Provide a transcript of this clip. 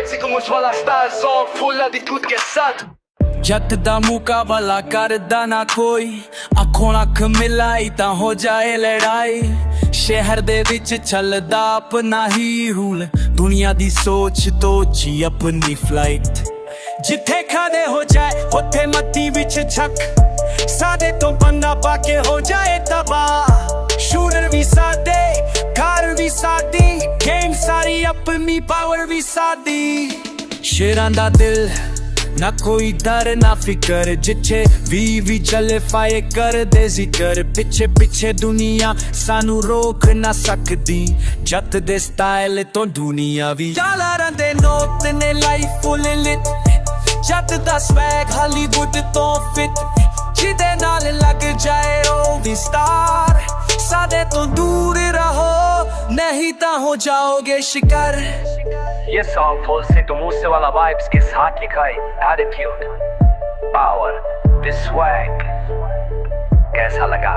Pezzi come un suola star song fulla di tutti che santo ਜੱਟ ਦਾ ਮੁਕਾਬਲਾ ਕਰਦਾ ਨਾ ਕੋਈ ਅੱਖੋਂ ਅੱਖ ਮਿਲਾਈ ਤਾਂ ਹੋ ਜਾਏ ਲੜਾਈ ਸ਼ਹਿਰ ਦੇ ਵਿੱਚ ਚੱਲਦਾ ਆਪਣਾ ਹੀ ਰੂਲ ਦੁਨੀਆ ਦੀ ਸੋਚ ਤੋਂ ਜੀ ਆਪਣੀ ਫਲਾਈਟ ਜਿੱਥੇ ਖਾਦੇ ਹੋ ਜਾਏ ਉੱਥੇ ਮੱਤੀ ਵਿੱਚ ਛੱਕ ਸਾਡੇ ਤੋਂ ਪੰਨਾ ਪਾ ਕੇ ਹੋ ਜਾਏ ਤਬਾਹ ਸ਼ੂਟਰ ਵੀ ਸਾਡੇ ਕਾਰ ਵੀ ਸਾਡੀ ਗੇਮ ਸਾਰੀ ਆਪਣੀ ਪਾਵਰ ਵੀ ਸਾਡੀ ਸ਼ੇਰਾਂ ਦਾ ਦਿਲ ਨਾ ਕੋਈ ਡਰ ਨਾ ਫਿਕਰ ਜਿੱਥੇ ਵੀ ਚੱਲੇ ਫਾਇਰ ਕਰਦੇ ਜ਼ਿਕਰ ਪਿੱਛੇ ਪਿੱਛੇ ਦੁਨੀਆ ਸਾਨੂੰ ਰੋਕ ਨਾ ਸਕਦੀ ਜੱਟ ਦੇ ਸਟਾਈਲ ਤੋਂ ਦੁਨੀਆ ਵੀ ਡਾਲਰਾਂ ਦੇ ਨੋਟ ਨੇ ਲਾਈਫ ਫੁੱਲ ਲਿਟ ਜੱਟ ਦਾ ਸਵੈਗ ਹਾਲੀਵੁੱਡ ਤੋਂ ਫਿੱਟ ਜਿਹਦੇ ਨਾਲ ਲੱਗ ਜਾਏ ਉਹ ਵੀ ਸਟਾਰ ਸਾਡੇ ਤੋਂ ਦੂਰ ਰਹੋ ਨਹੀਂ ਤਾਂ ਹੋ ਜਾਓਗੇ ਸ਼ਿਕਾਰ ये song full सिद्धू मूसे वाला vibes के साथ लिखा है attitude power this swag कैसा लगा